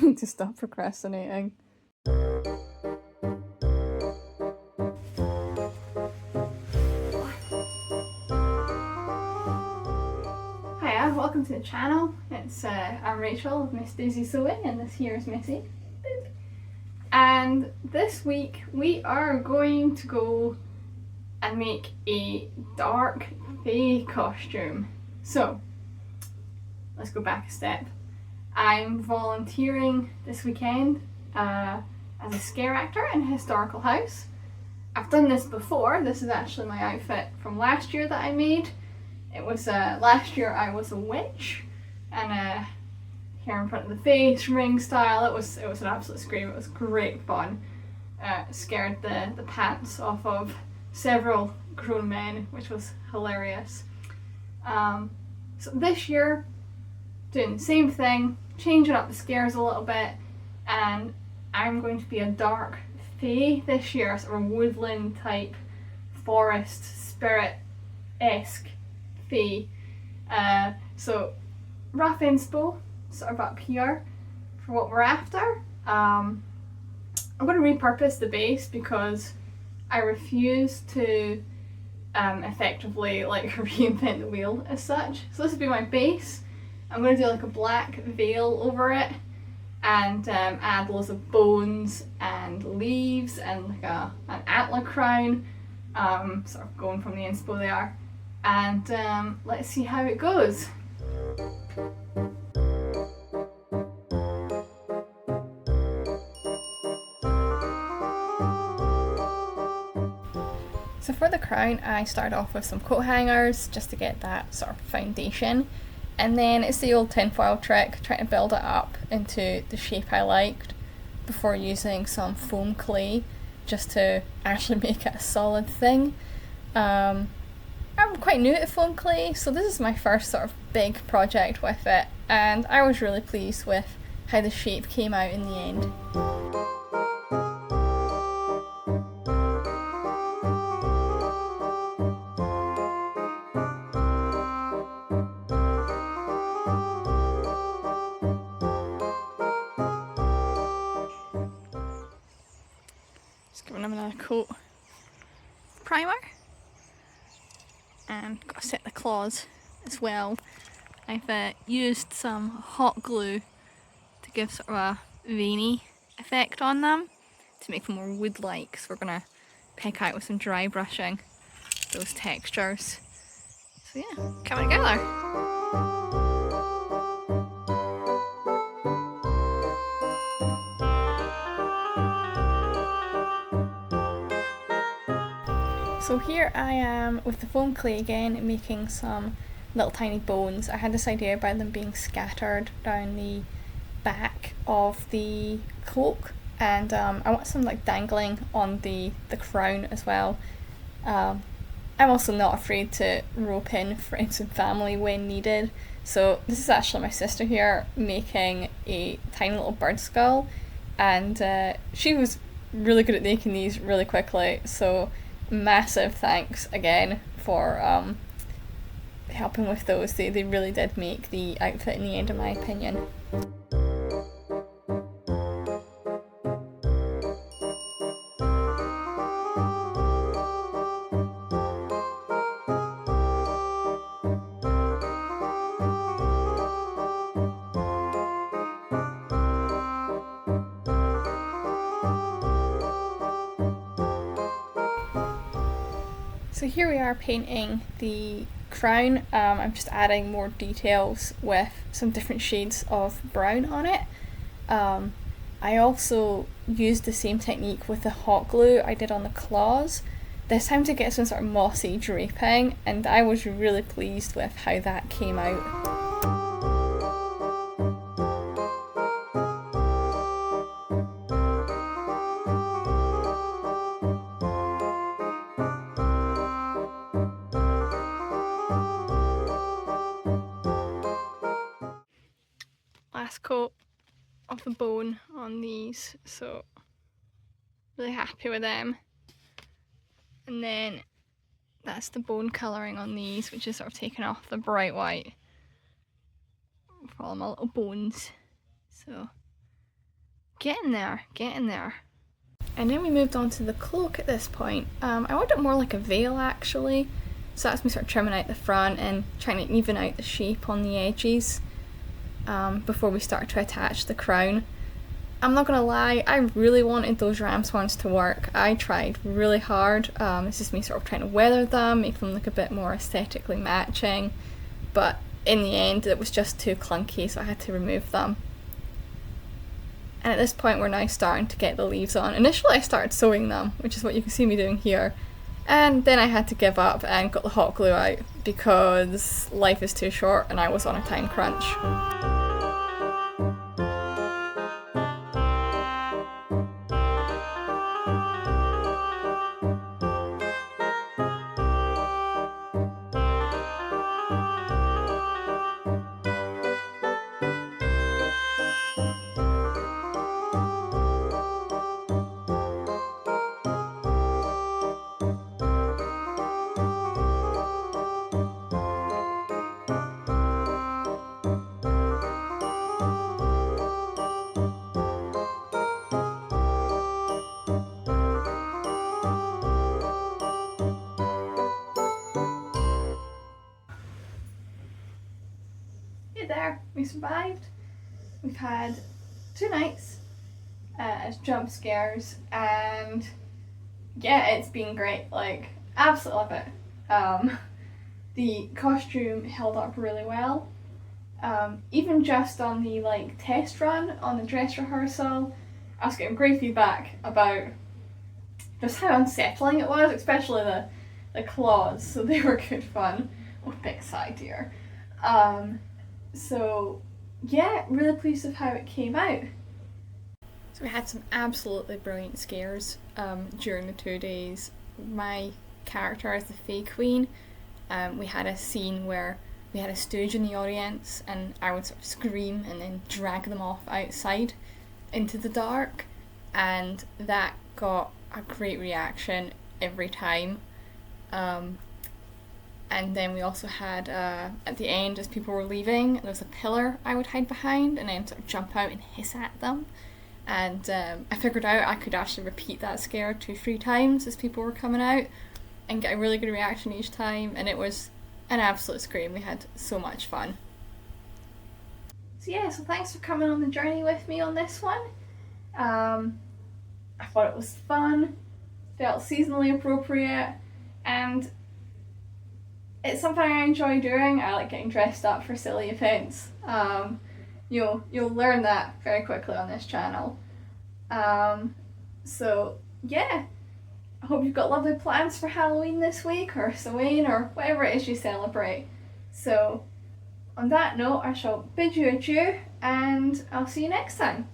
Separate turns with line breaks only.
need to stop procrastinating. Hiya, welcome to the channel. I'm Rachel, Miss Daisy Sewing, and this here is Missy. And this week we are going to go and make a dark fae costume. So, let's go back a step. I'm volunteering this weekend as a scare actor in a historical house. I've done this before. This is actually my outfit from last year that I made. It was last year I was a witch and hair in front of the face, ring style. It was an absolute scream. It was great fun. Scared the pants off of several grown men, which was hilarious. So this year, doing the same thing, changing up the scares a little bit, and I'm going to be a dark fae this year, sort of woodland type, forest spirit-esque fae. So rough inspo, sort of up here for what we're after. I'm going to repurpose the base because I refuse to effectively like reinvent the wheel as such. So this will be my base. I'm going to do like a black veil over it and add loads of bones and leaves and like an antler crown, sort of going from the inspo there. And let's see how it goes. So for the crown, I started off with some coat hangers just to get that sort of foundation. And then it's the old tinfoil trick, trying to build it up into the shape I liked before using some foam clay just to actually make it a solid thing. I'm quite new to foam clay, so this is my first sort of big project with it, and I was really pleased with how the shape came out in the end. Just giving them another coat of primer. And got to set the claws as well. I've used some hot glue to give sort of a veiny effect on them to make them more wood-like. So we're going to pick out with some dry brushing those textures. So yeah, coming together. So here I am with the foam clay again, making some little tiny bones. I had this idea about them being scattered down the back of the cloak, and I want some like dangling on the crown as well. I'm also not afraid to rope in friends and family when needed. So this is actually my sister here making a tiny little bird skull, and she was really good at making these really quickly. So massive thanks again for helping with those. They really did make the outfit in the end, in my opinion. So here we are painting the crown. I'm just adding more details with some different shades of brown on it. I also used the same technique with the hot glue I did on the claws, this time to get some sort of mossy draping, and I was really pleased with how that came out. Last coat of the bone on these, so really happy with them. And then that's the bone colouring on these, which is sort of taken off the bright white for all my little bones. So getting there, getting there. And then we moved on to the cloak at this point. I wanted it more like a veil actually, so that's me sort of trimming out the front and trying to even out the shape on the edges before we start to attach the crown. I'm not gonna lie, I really wanted those ram's horns to work. I tried really hard. It's just me sort of trying to weather them, make them look a bit more aesthetically matching, but in the end it was just too clunky, so I had to remove them. And at this point we're now starting to get the leaves on. Initially I started sewing them, which is what you can see me doing here, and then I had to give up and got the hot glue out because life is too short and I was on a time crunch. There, we survived. We've had 2 nights as jump scares, and yeah, it's been great. Like, absolutely love it. The costume held up really well. Even just on the like test run on the dress rehearsal, I was getting great feedback about just how unsettling it was, especially the claws. So they were good fun. Oh, big side here. So yeah, really pleased with how it came out. So we had some absolutely brilliant scares during the 2 days. My character as the Fae Queen, we had a scene where we had a stooge in the audience and I would sort of scream and then drag them off outside into the dark, and that got a great reaction every time. And then we also had, at the end, as people were leaving, there was a pillar I would hide behind and then sort of jump out and hiss at them. And I figured out I could actually repeat that scare 2-3 times as people were coming out and get a really good reaction each time, and it was an absolute scream. We had so much fun. So yeah, so thanks for coming on the journey with me on this one. I thought it was fun, felt seasonally appropriate, and it's something I enjoy doing. I like getting dressed up for silly events. You'll learn that very quickly on this channel. So yeah, I hope you've got lovely plans for Halloween this week, or Samhain, or whatever it is you celebrate. So on that note, I shall bid you adieu, and I'll see you next time.